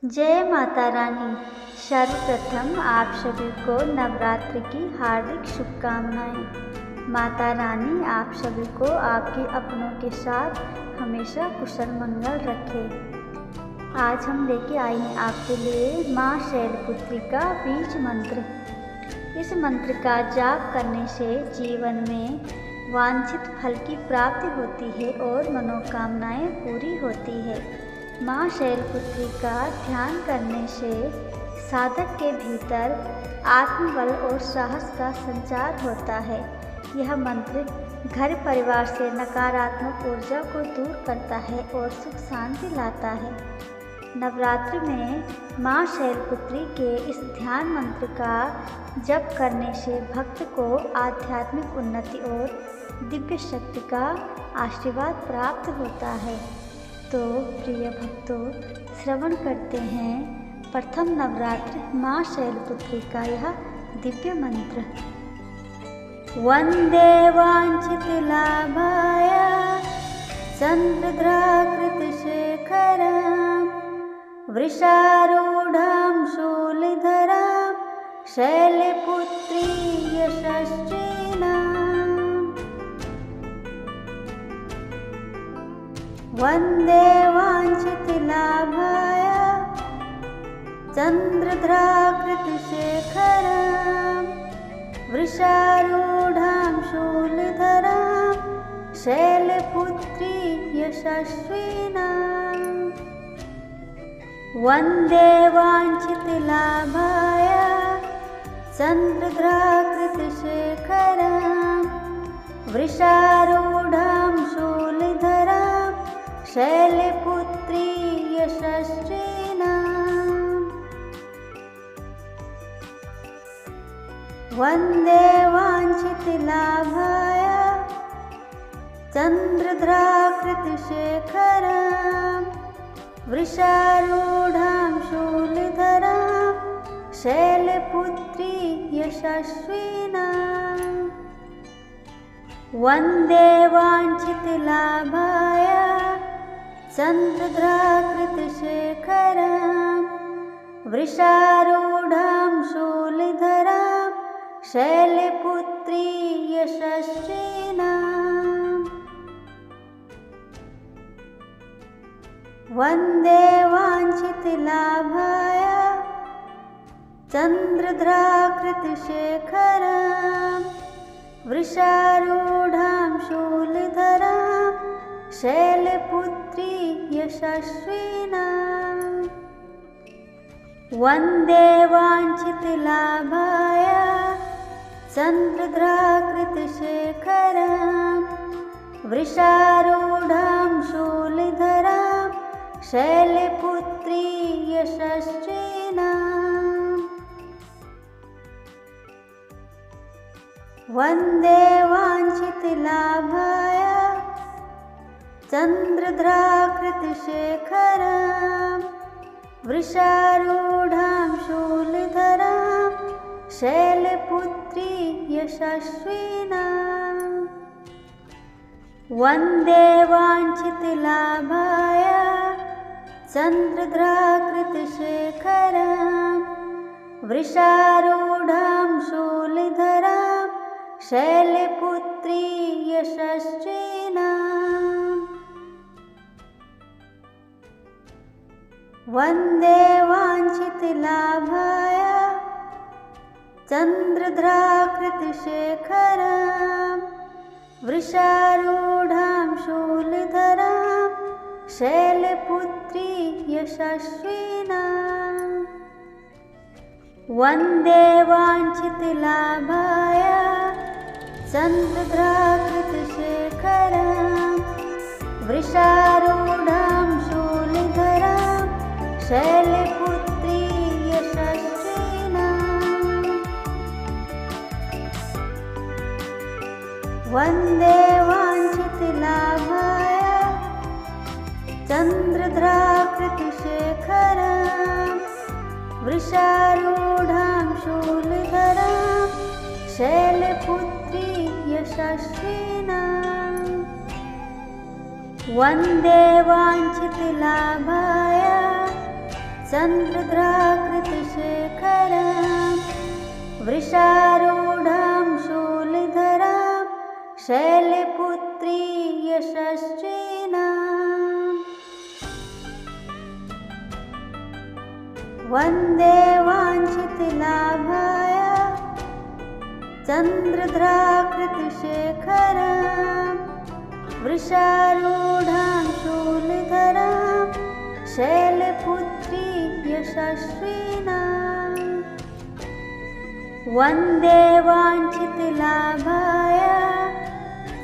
जय माता रानी। सर्वप्रथम आप सभी को नवरात्रि की हार्दिक शुभकामनाएं। माता रानी आप सभी को आपके अपनों के साथ हमेशा कुशल मंगल रखे। आज हम लेके आए हैं आपके लिए माँ शैलपुत्री का बीज मंत्र। इस मंत्र का जाप करने से जीवन में वांछित फल की प्राप्ति होती है और मनोकामनाएं पूरी होती है। माँ शैलपुत्री का ध्यान करने से साधक के भीतर आत्मबल और साहस का संचार होता है। यह मंत्र घर परिवार से नकारात्मक ऊर्जा को दूर करता है और सुख शांति लाता है। नवरात्रि में माँ शैलपुत्री के इस ध्यान मंत्र का जप करने से भक्त को आध्यात्मिक उन्नति और दिव्य शक्ति का आशीर्वाद प्राप्त होता है। तो प्रिय भक्तों, श्रवण करते हैं प्रथम नवरात्र माँ शैलपुत्री का यह दिव्य मंत्र। वंदे वांछित लाभाय चंद्रद्राकृत शेखरां वृषारूढ़ां शूलधरां शैलपुत्री यशस्विनां। वंदे वांछित लाभाय चंद्रद्राकृत शेखरां वृषारूढ़ां शूलधरां शैलपुत्री यशस्विनां। वंदे वांछित लाभाय चंद्रद्राकृत शेखरां वृषारूढ़ां शूलधरां शैलपुत्री यशस्विनां। वंदे वांछित लाभाय चंद्रद्राकृत शेखरां वृषारूढ़ां शूलधरां शैलपुत्री यशस्विनां। वंदे वांछित लाभाय चंद्रद्राकृत शेखरां वृषारूढ़ां शूलधरां शैलपुत्री यशस्विनां। वंदे वांछित लाभाय चंद्रद्राकृत शेखरां वृषारूढ़ां शूलधरां शैलपुत्री यशस्विनां। वंदे वांछित लाभाय चंद्रद्राकृत शेखरां वृषारूढ़ां शूलधरां शैलपुत्री यशस्विनां। वंदे वांछित लाभाय चंद्रद्राकृत शेखरां वृषारूढ़ां शूलधरां शैलपुत्री यशस्विनां। वंदे वांछित लाभाय चंद्रद्राकृत शेखरां वृषारूढ़ां शूलधरां शैलपुत्री यशस्विनां। वंदे वांछित लाभाय चंद्रद्राकृत शेखरां वृषारूढ़ां शूलधरां शैलपुत्री यशस्विनां। वंदे वांछित लाभाय चंद्रद्राकृत शेखरां वृषारूढ़ां शूलधरां शैलपुत्री यशस्विनां। वंदे वांछित लाभाय चंद्रद्राकृत शेखरां वृषारूढ़ां शूलधरां शैलपुत्री यशस्विनां। वंदे वांछित लाभाय चन्द्रद्राकृतिशेखरां वृषारूढां शूलधरां शैलपुत्री यशस्विनां वन्दे वाञ्छितलाभाय चन्द्रद्राकृतिशेखरां वृषारूढां शूलधरां शैलपुत्री यशस्विनां वन्दे वाञ्छितलाभाय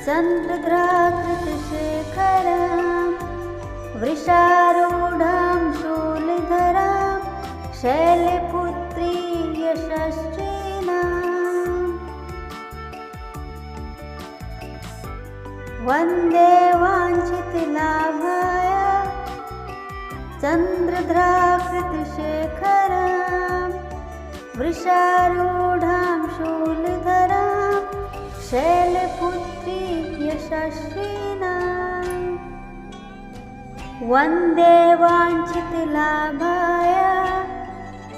चन्द्रद्राकृतिशेखरां वृषारूढां शूलधरां शैलपुत्री यशस्विनां वन्दे वाञ्छितलाभाय चन्द्रद्राकृतिशेखरां वृषारूढां शूलधरां शैलपुत्री यशस्विनां वन्दे वाञ्छितलाभाय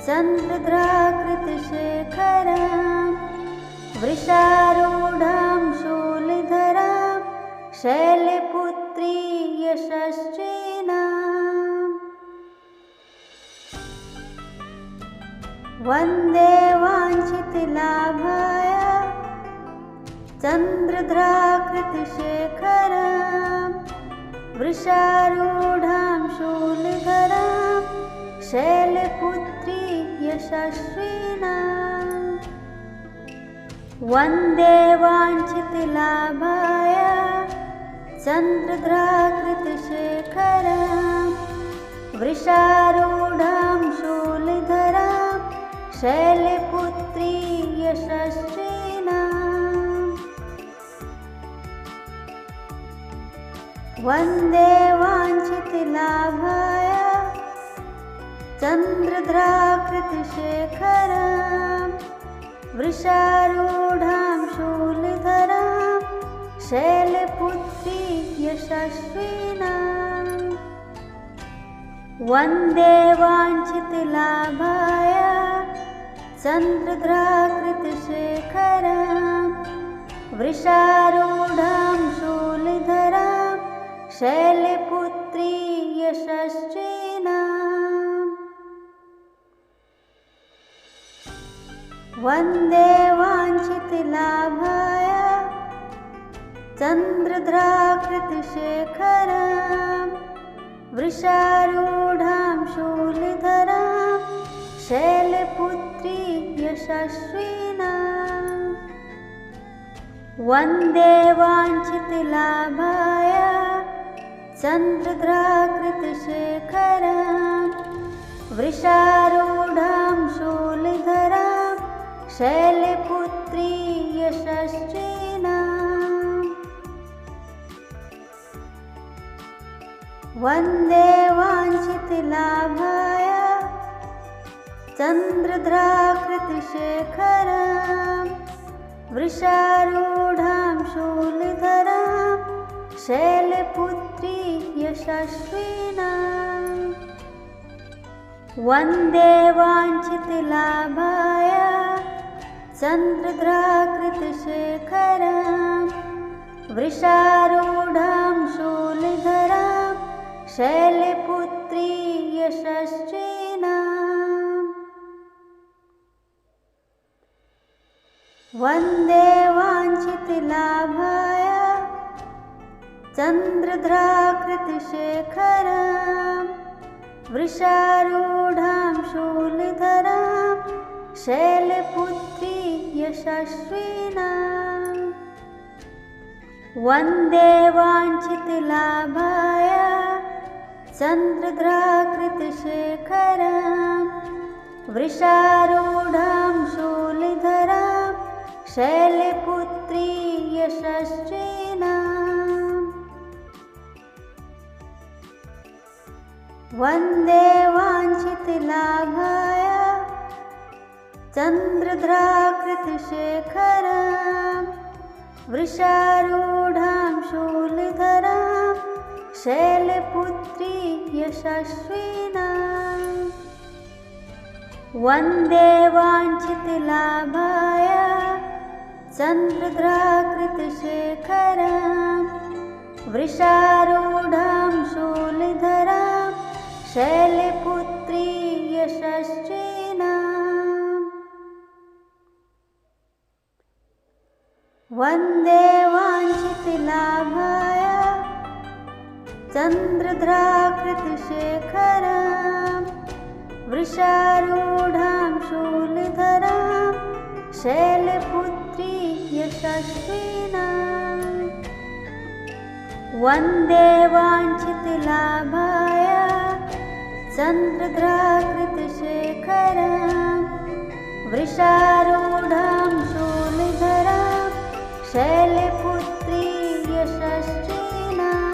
चन्द्रद्राकृतिशेखरां वृषारूढां शूलधरां शैलपुत्री यशस्विनां वन्दे वाञ्छितलाभाय चन्द्रद्राकृतिशेखरां वृषारूढां शूलधरां शैलपुत्री यशस्विनां वन्दे वाञ्छितलाभाय चन्द्रद्राकृतिशेखरां वृषारूढां शूलधरां शैलपुत्री यशस्विनां वन्दे वाञ्छितलाभाय चन्द्रद्राकृतिशेखरां वृषारूढां शूलधरां शैलपुत्री यशस्विनां वन्दे वाञ्छितलाभाय चन्द्रद्राकृतिशेखरां वृषारूढां शूलधरां शैलपुत्री यशस्विनां वन्दे वाञ्छितलाभाय चन्द्रद्राकृतिशेखरां वृषारूढां शूलधरां शैलपुत्री यशस्विनां वन्दे वाञ्छितलाभाय चन्द्रद्राकृतिशेखरां वृषारूढां शूलधरां शैलपुत्री यशस्विनां वन्दे वाञ्छितलाभाय चन्द्रद्राकृतिशेखरां वृषारूढां शूलधरां शैलपुत्री यशस्विनां वन्दे वाञ्छितलाभाय चन्द्रद्राकृतिशेखरां वृषारूढां शूलधरां शैलपुत्री यशस्विनां वन्दे वाञ्छितलाभाय चन्द्रद्राकृतिशेखरां वृषारूढां शूलधरां शैलपुत्री यशस्विनां वन्दे वाञ्छितलाभाय चन्द्रद्राकृतिशेखरां वृषारूढां शूलधरां शैलपुत्री यशस्विनां वन्दे वाञ्छितलाभाय चन्द्रद्राकृतिशेखरां वृषारूढां शूलधरां शैलपुत्री यशस्विनां वन्दे वाञ्छितलाभाय चन्द्रद्राकृतिशेखरां वृषारूढां शूलधरां शैलपुत्री यशस्विनाम्। वन्दे वाञ्छितलाभाय चन्द्रद्राकृतिशेखरां वृषारूढां शूलधरां शैलपुत्री यशस्विनाम्। वन्दे वाञ्छितलाभाय चन्द्रद्राकृतिशेखरां वृषारूढां शूलधरां शैलपुत्री यशस्विनाम्।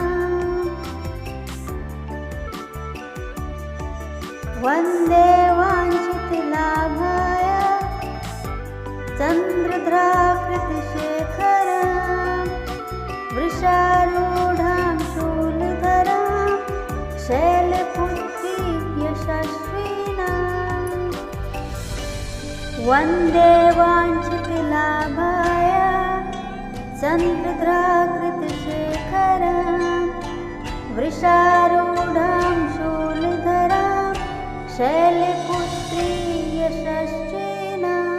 वन्दे वाञ्छितलाभाय चन्द्रद्राकृतिशेखरां वृषारूढां शूलधरां शैलपुत्री यशस्विनाम्। वन्दे वाञ्छितलाभाय चन्द्रद्राकृतिशेखरां वृषारूढां शूलधरां शैलपुत्री यशस्विनाम्।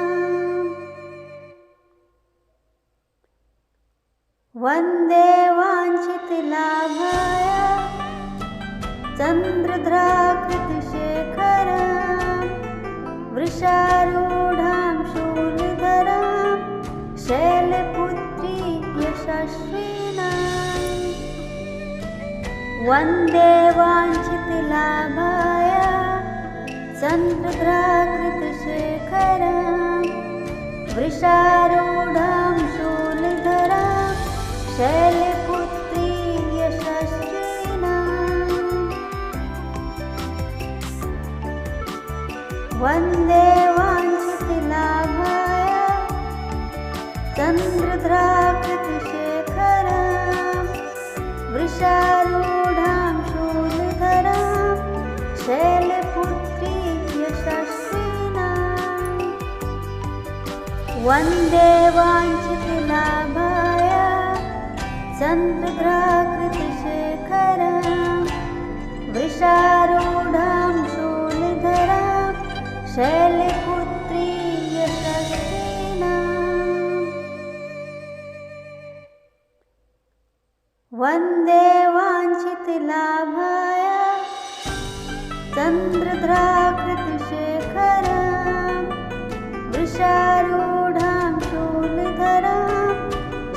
वन्दे वाञ्छितलाभाय चन्द्रद्राकृतिशेखरां वृषारूढां शूलधरां शैलपुत्री यशस्विनाम्। वन्दे वाञ्छितलाभाय चन्द्रद्राकृतिशेखरां वृषारूढां शूलधरां शैलपुत्री यशस्विनाम्। वन्दे वाञ्छितलाभाय चन्द्रद्राकृतिशेखरां वृषारूढां शूलधरां शैलपुत्री यशस्विनाम्। वन्दे वाञ्छितलाभाय चन्द्रद्राकृतिशेखरां वृषारूढां शूलधरां शैलपुत्री यशस्विनाम्। वन्दे वाञ्छितलाभाय चन्द्रद्राकृतिशेखरां वृषारूढां शूलधरां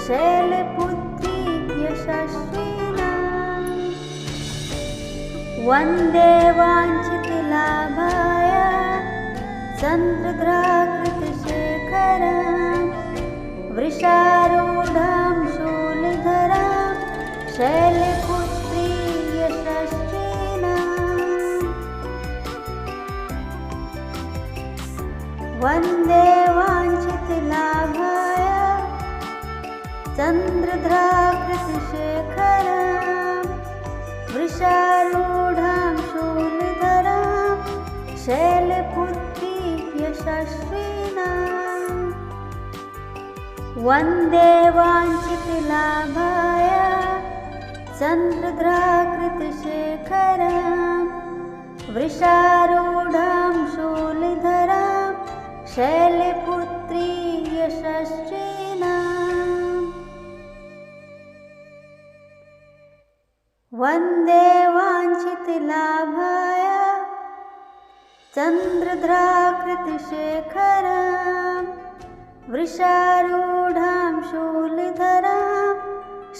शैलपुत्री यशस्विनाम्। वन्दे वाञ्छितलाभाय चन्द्रद्राकृतिशेखरां वृषारूढां शूलधरां शैलपुत्री यशस्विनाम्। वन्दे वाञ्छितलाभाय चन्द्रद्राकृतिशेखरां वृषारूढां शूलधरां शैलपुत्री यशस्विनाम्। वन्दे वाञ्छितलाभाय चन्द्रद्राकृतिशेखरां वृषारूढां शूलधरां शैलपुत्री यशस्विनाम्। वन्दे वाञ्छितलाभाय चन्द्रद्राकृतिशेखरां वृषारूढां शूलधरां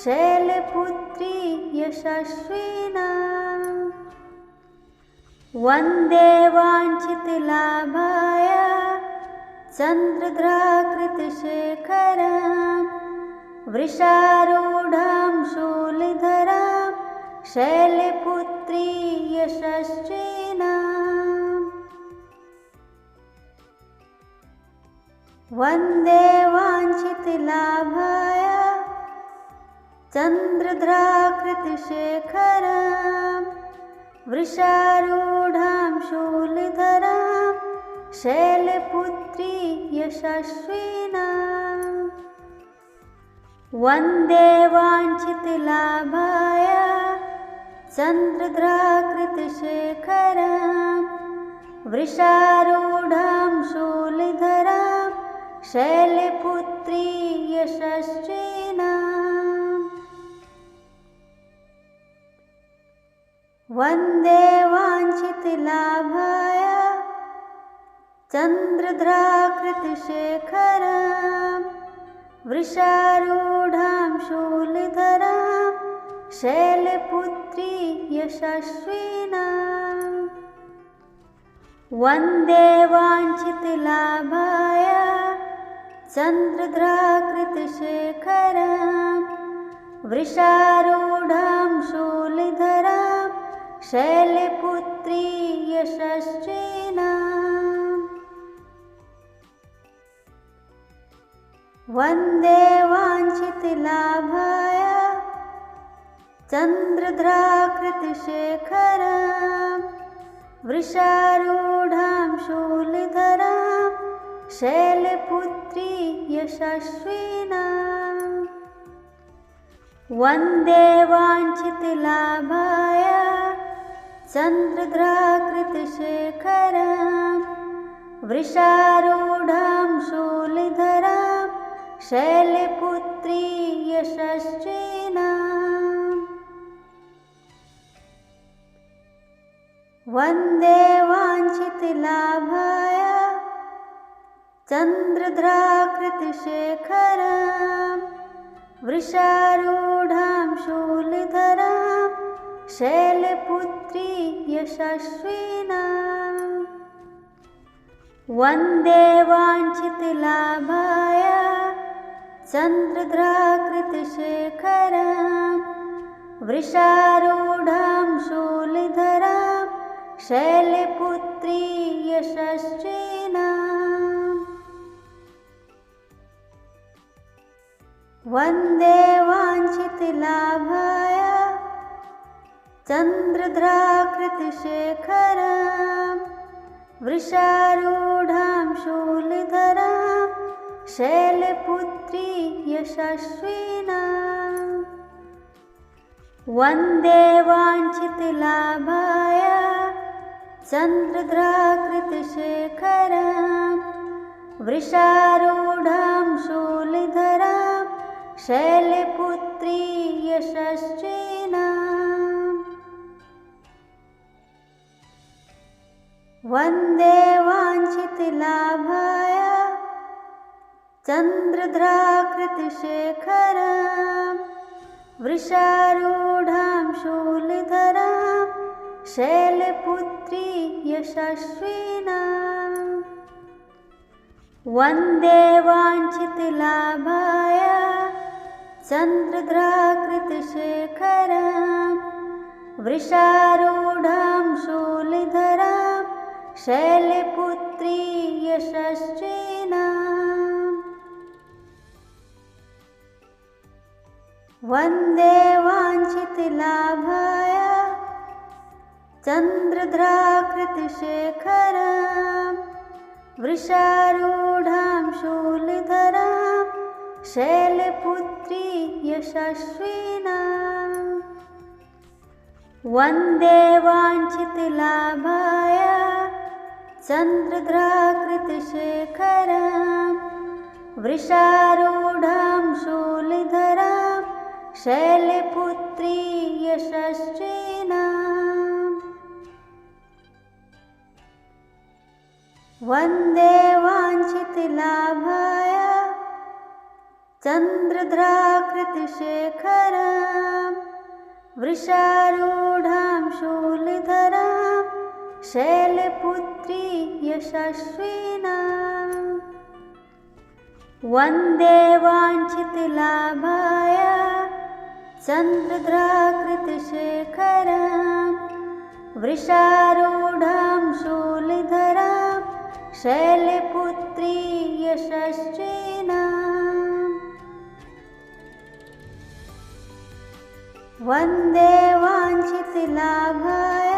शैलपुत्री यशस्विनाम्। वन्दे वाञ्छितलाभाय चन्द्रद्राकृतिशेखरां वृषारूढां शूलधरां शैलपुत्री यशस्विनाम्। वन्दे वाञ्छितलाभाय चन्द्रद्राकृतिशेखरां वृषारूढां शूलधरां शैलपुत्री यशस्विना। वन्दे वाञ्छितलाभाय चन्द्रद्राकृतशेखरां वृषारूढां शूलधरां शैलपुत्री यशस्विना। वन्दे वाञ्छितलाभाय चन्द्रद्राकृतशेखरां वृषारूढां शूलधरां शैलपुत्री यशस्विना। वन्दे वाञ्छितलाभाय चन्द्रद्राकृतशेखरां वृषारूढां शूलधरां शैलपुत्री यशस्विना। वन्दे वाञ्छितलाभाय चन्द्रद्राकृतशेखरां वृषारूढां शूलधरां शैलपुत्री यशस्विना। वन्दे वाञ्छितलाभाय चन्द्रद्राकृतशेखरां वृषारूढां शूलधरां शैलपुत्री यशस्विना। वन्दे वाञ्छितलाभाय चन्द्रद्राकृतशेखरां वृषारूढां शूलधरां शैलपुत्री यशस्विना। वन्दे वाञ्छितलाभाय चन्द्रद्राकृतशेखरां वृषारूढां शूलधरां शैलपुत्री यशस्विना। वन्दे वाञ्छितलाभाय चन्द्रद्राकृतशेखरां वृषारूढां शूलधरां शैलपुत्री यशस्विना। वन्दे वाञ्छितलाभाय चन्द्रद्राकृतशेखरां वृषारूढां शूलधरां शैलपुत्री यशस्विना। वन्दे वाञ्छितलाभाय चन्द्रद्राकृतशेखरां वृषारूढां शूलधरां शैलपुत्री यशस्विना। वन्दे वाञ्छितलाभाय चन्द्रद्राकृतशेखरां वृषारूढां शूलधरां शैलपुत्री यशस्विना। वन्दे वाञ्छितलाभाय चन्द्रद्राकृतशेखरां वृषारूढां शूलधरां शैलपुत्री यशस्विना। वन्दे वाञ्छितलाभाय चन्द्रद्राकृतशेखरां वृषारूढां शूलधरां शैलपुत्री यशस्विना। वन्दे वाञ्छितलाभाय चन्द्रद्राकृतशेखरां वृषारूढां शूलधरां शैलपुत्री यशस्विना। वन्दे वाञ्छितलाभाय चन्द्रद्राकृतशेखरां वृषारूढां शूलधरां शैलपुत्री यशस्विना। वन्दे वाञ्छितलाभाय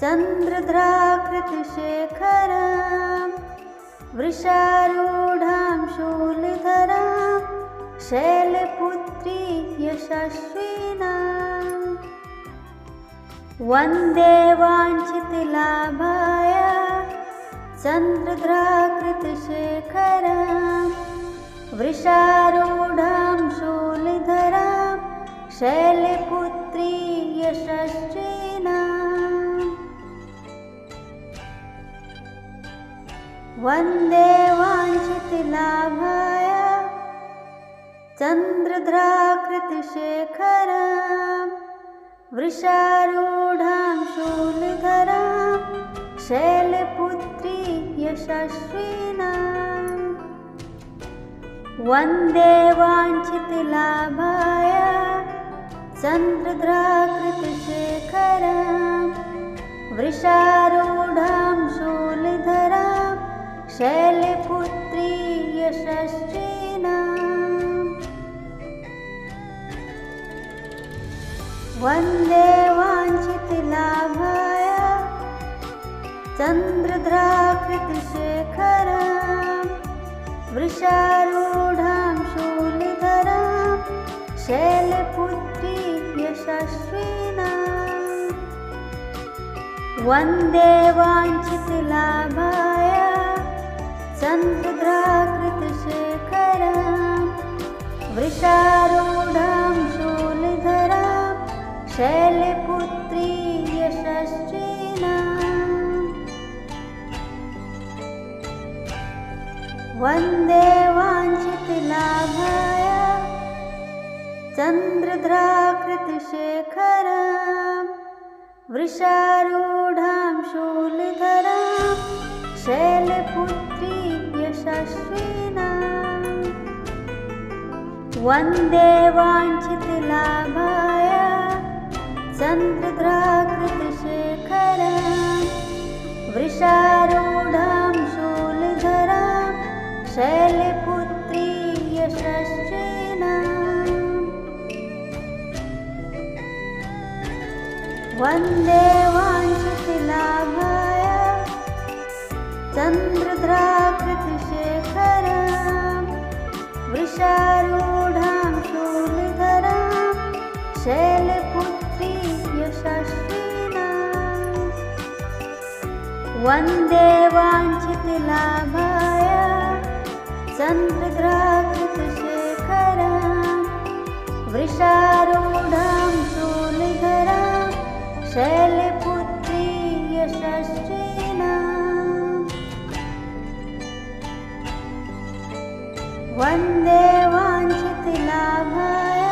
चन्द्रद्राकृतिशेखरां वृषारूढां शूलधरां शैलपुत्री यशस्विनां वन्दे वाञ्छितलाभाय चन्द्रद्राकृतिशेखरां वृषारूढां शूलधरां शैलपुत्री यशस्विनां वन्दे वाञ्छितलाभाय चन्द्रद्राकृतिशेखरां वृषारूढां शूलधरां शैलपुत्री यशस्विनां वन्दे वाञ्छितलाभाय चन्द्रद्राकृतिशेखरां वृषारूढां शूलधरां शैलपुत्री यशस्विनां वन्दे वाञ्छितलाभाय चन्द्रद्राकृतिशेखरां वृषारूढां शूलधरां शैलपुत्री यशस्विनां वन्दे वाञ्छितलाभाय चन्द्रद्राकृतिशेखरां वृषारूढां शूलधरां शैलपुत्री यशस्विनां वन्दे वाञ्छितलाभाय चन्द्रद्राकृतिशेखरां वृषारूढां शूलधरां शैलपुत्री यशस्विनां वन्दे वाञ्छितलाभाय चन्द्रद्राकृतिशेखरां वृषारूढां शूलधरां शैलपुत्री यशस्विनां वन्दे वाञ्छितलाभाय चन्द्रद्राकृतिशेखरां वृषारूढां शूलधरां शैलपुत्री यशस्विनां वन्दे वाञ्छितलाभाय चन्द्रद्राकृतिशेखरां वृषारूढां शूलधरां शैलपुत्री यशस्विनां वन्दे वाञ्छितलाभाय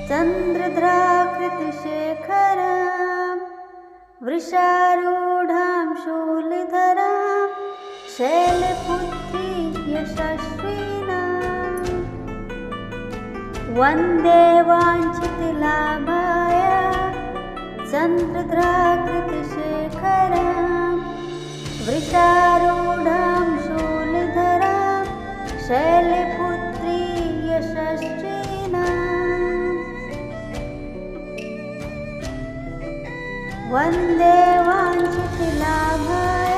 चन्द्रद्राकृतिशेखरां वृषारूढां शूलधरां शैलपुत्री यशस्विनां वन्दे वाञ्छितलाभाय चन्द्रद्राकृतिशेखरां वृषारूढां शूलधरां शैलपुत्री यशस्विनां वन्दे वाञ्छितलाभाय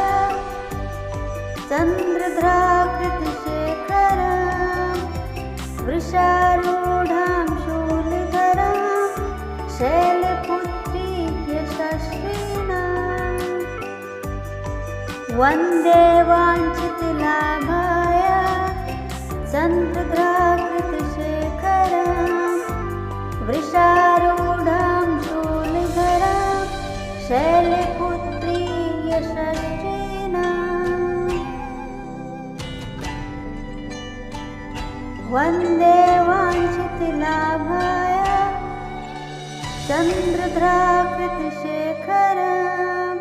चन्द्रद्राकृतिशेखरां वृषारूढां शूलधरां शैलपुत्री यशस्विनां वन्दे वाञ्छितलाभाय चन्द्रद्राकृतिशेखरां वृषारूढां शूलधरां शैलपुत्री यशस्विनां वन्दे वाञ्छितलाभाय चन्द्रद्राकृतिशेखरां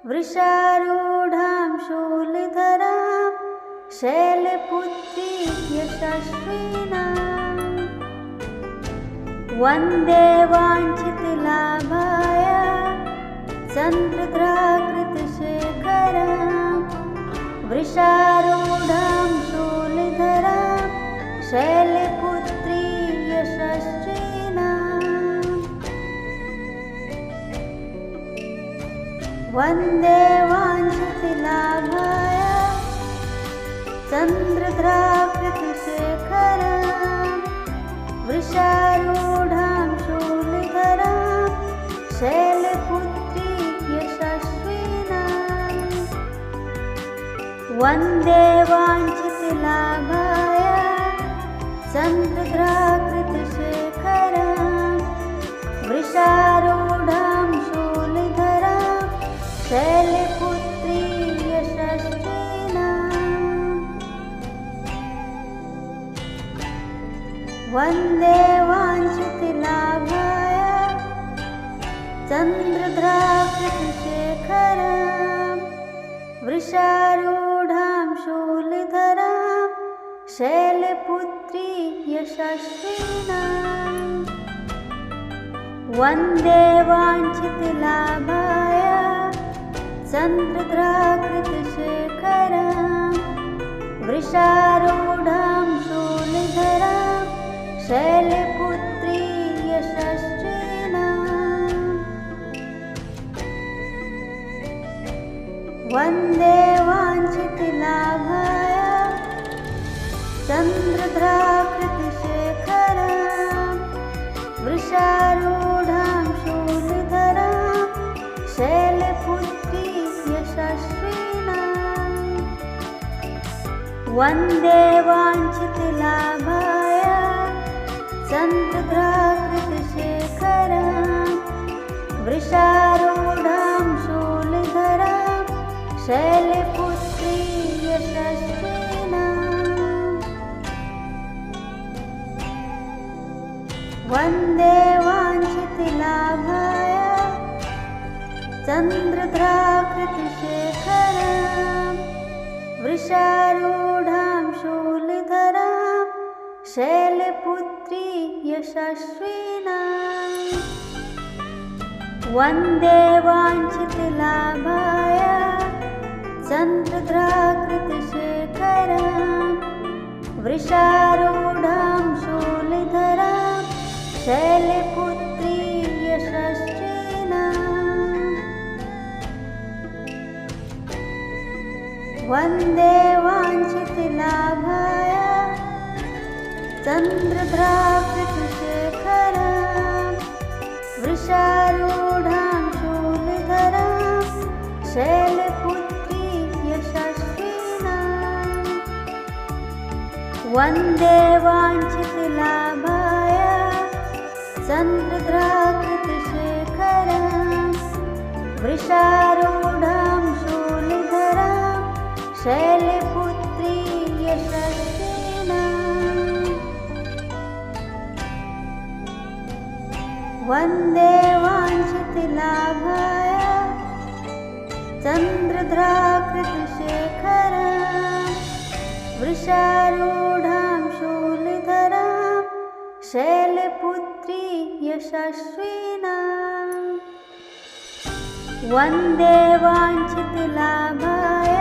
वृषारूढां शूलधरां शैलपुत्री यशस्विनां वन्दे वाञ्छितलाभाय चन्द्रद्राकृतिशेखरां वृषारूढां शूलधरां शैलपुत्री यशस्विनां वन्दे वाञ्छितलाभाय चन्द्रद्राकृतिशेखरं वृषारूढां शूलधरां शैलपुत्री यशस्विनां। वन्दे वाञ्छितलाभाय चन्द्रद्राकृतिशेखरं वृषारूढां शूलधरां शैलपुत्री यशस्विनां। वन्दे वाञ्छितलाभाय चन्द्रद्राकृतिशेखरं वृषारूढां शूलधरां शैलपुत्री यशस्विनां। वन्दे वाञ्छितलाभाय चन्द्रद्राकृतिशेखरं वृषारूढां शूलधरां शैलपुत्री यशस्विनां। वन्दे वाञ्छितलाभाय चन्द्रद्राकृतिशेखरं वृषारूढां शूलधरां शैलपुत्री यशस्विनां। वन्दे वाञ्छितलाभाय चन्द्रद्राकृतिशेखरं वृषारूढां शूलधरां शैलपुत्री यशस्विनां। वन्दे वाञ्छितलाभाय चन्द्रद्राकृतिशेखरं वृषारूढां शूलधरां शैलपुत्री यशस्विनां। वन्दे वाञ्छितलाभाय चन्द्रद्राकृतिशेखरं वृषारूढां शूलधरां शैलपुत्री यशस्विनां। वन्दे वाञ्छितलाभाय चन्द्रद्राकृतिशेखरं वृषारूढां शूलधरां शैलपुत्री यशस्विनां। वन्दे वाञ्छितलाभाय चन्द्रद्राकृतिशेखरं वृषारूढां शूलधरां शैलपुत्री यशस्विनां। वन्दे वाञ्छितलाभाय चन्द्रद्राकृतिशेखरं वृषारूढां शूलधरां शैलपुत्री यशस्विनां। वन्दे वाञ्छितलाभाय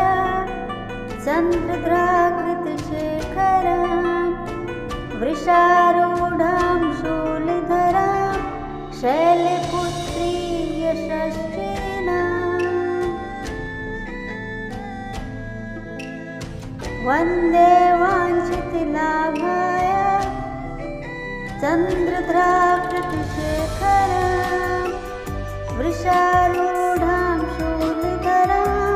चन्द्रद्राकृतिशेखरं वृषारूढां शूलधरां शैलपुत्री यशस्विनां। वन्दे वाञ्छितलाभाय चन्द्रद्राकृतिशेखरं वृषारूढां शूलधरां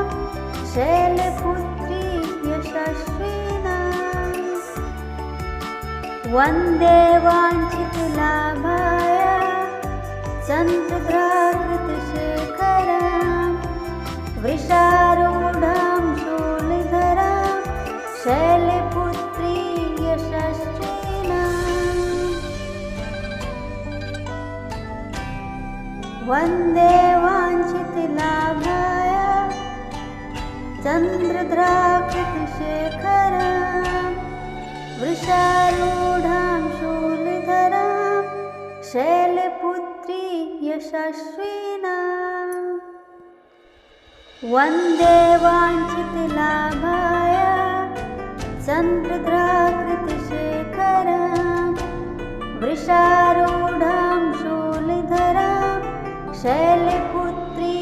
शैलपुत्री यशस्विनां। वन्दे वाञ्छितलाभाय चन्द्रद्राकृतिशेखरं वृषारूढां शूलधरां शैलपुत्री यशस्विनां। वन्दे वाञ्छितलाभाय चन्द्रद्राकृतिशेखरं वृषारूढां शूलधरां शैलपुत्री यशस्विनां। वन्दे वाञ्छितलाभाय चन्द्रद्राकृतिशेखरं वृषारूढां शूलधरां शैलपुत्री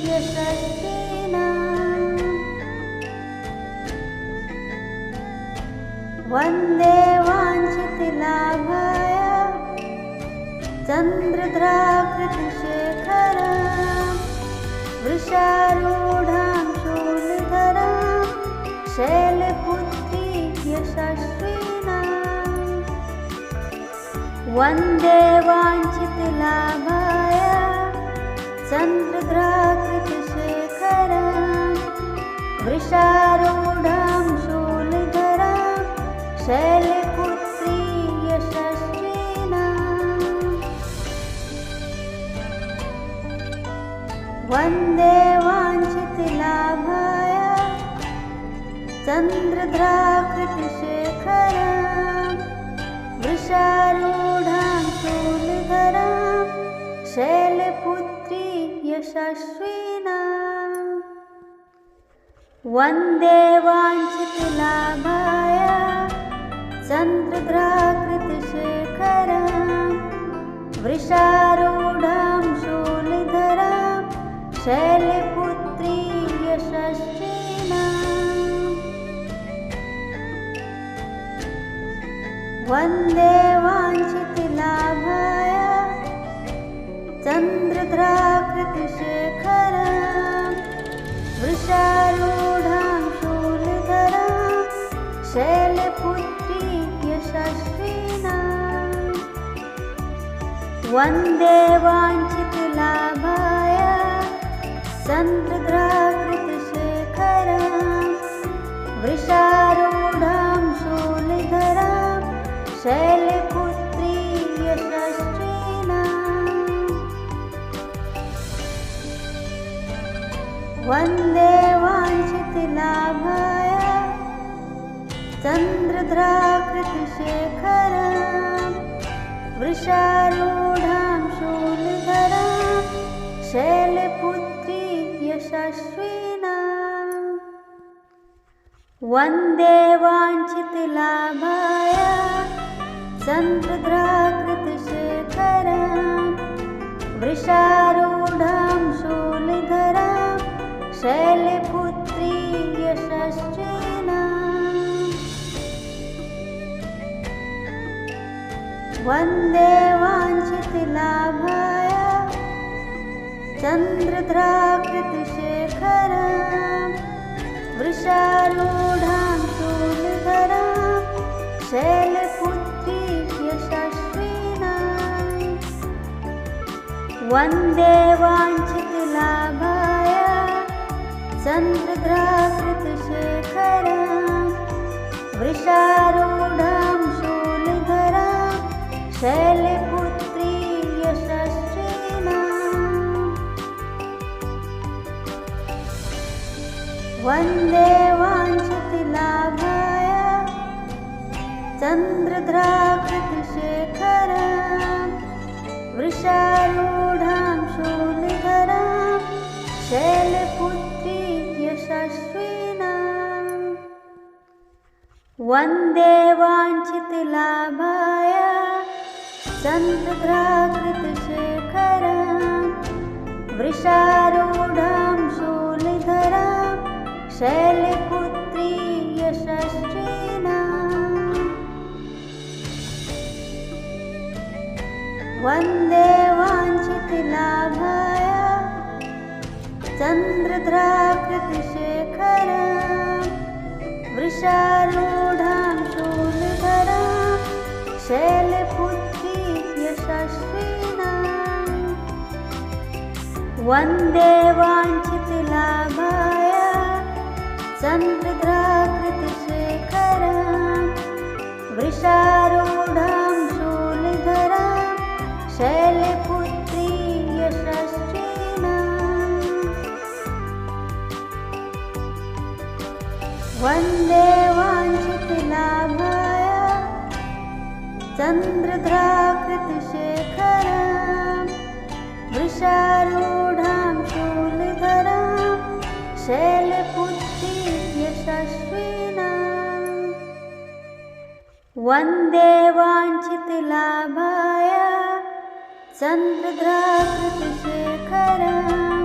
यशस्विनां। वन्दे वाञ्छितलाभाय चन्द्रद्राकृतिशेखरां वृषारूढां शूलधरां शैलपुत्री यशस्विनां। वन्दे वाञ्छितलाभाय चन्द्रद्राकृतिशेखरां वृषारूढां शूलधरां शैलपुत्री यशस्विनां। वन्दे वाञ्छितलाभाय चन्द्रद्राकृतिशेखरां वृषारूढां शूलधरां शैलपुत्री यशस्विनां। वन्दे वाञ्छितलाभाय चन्द्रद्राकृतिशेखरां वृषारूढां शूलधरां शैलपुत्री यशस्विनां। वन्दे वाञ्छितलाभाय चन्द्रद्राकृतिशेखरां वृषारूढां शूलधरां शैलपुत्री यशस्विनां। वन्दे वाञ्छितलाभाय चन्द्रद्राकृतिशेखरां वृषारूढां शूलधरां शैलपुत्री यशस्विनां। वन्दे वाञ्छितलाभाय चन्द्रद्राकृतिशेखरां वृषारूढां शूलधरां शैलपुत्री यशस्विनां। वन्दे वाञ्छितलाभाय चन्द्रद्राकृतिशेखरां वृषारूढां शूलधरां शैलपुत्री यशस्विनां। वन्दे वाञ्छितलाभाय चन्द्रद्राकृतिशेखरां वृषारूढां शूलधरां शैलपुत्री यशस्विनां। वन्दे वाञ्छितलाभाय चन्द्रद्राकृतिशेखरां वृषारूढां शूलधरां शैलपुत्री यशस्विनां। वन्दे वाञ्छितलाभाय चन्द्रद्राकृतिशेखरां वृषारूढां शूलधरां शैलपुत्री यशस्विनां। वन्दे वाञ्छितलाभाय चन्द्रद्राकृतिशेखरां वृषारूढां शूलधरां शैलपुत्री यशस्विनां। वन्दे वाञ्छितलाभाय चन्द्रद्राकृतिशेखरां वृषारूढां शूलधरां शैलपुत्री यशस्विनां। वन्दे वाञ्छितलाभाय चन्द्रद्राकृतिशेखरां वृषारूढां शूलधरां शैलपुत्री यशस्विनां। वन्दे वाञ्छितलाभाय चन्द्रद्राकृतिशेखरां वृषारूढां शूलधरां शैलपुत्री यशस्विनां। वन्दे वाञ्छितलाभाय चन्द्रद्राकृतिशेखरां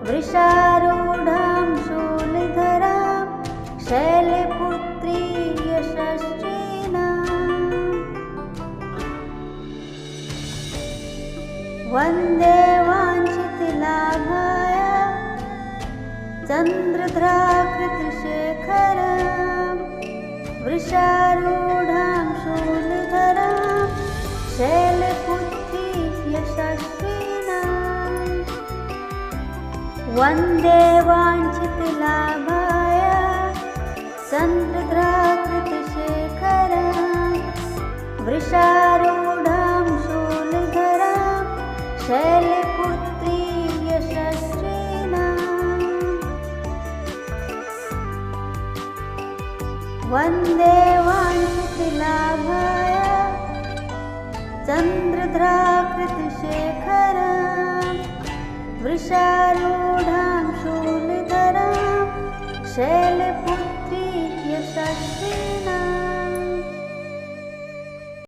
वृषारूढां शूलधरां शैलपुत्री यशस्विनां। वन्दे वाञ्छितलाभाय चन्द्रद्राकृतिशेखरं वृषारूढां शूलधरां शैलपुत्री यशस्विनाम्। वन्दे वाञ्छितलाभाय चन्द्रद्राकृतिशेखरं वृषारूढां शूलधरां शैलपुत्री यशस्विनाम्। वन्दे वाञ्छितलाभाय चन्द्रद्राकृतिशेखरं वृषारूढां शूलधरां शैलपुत्री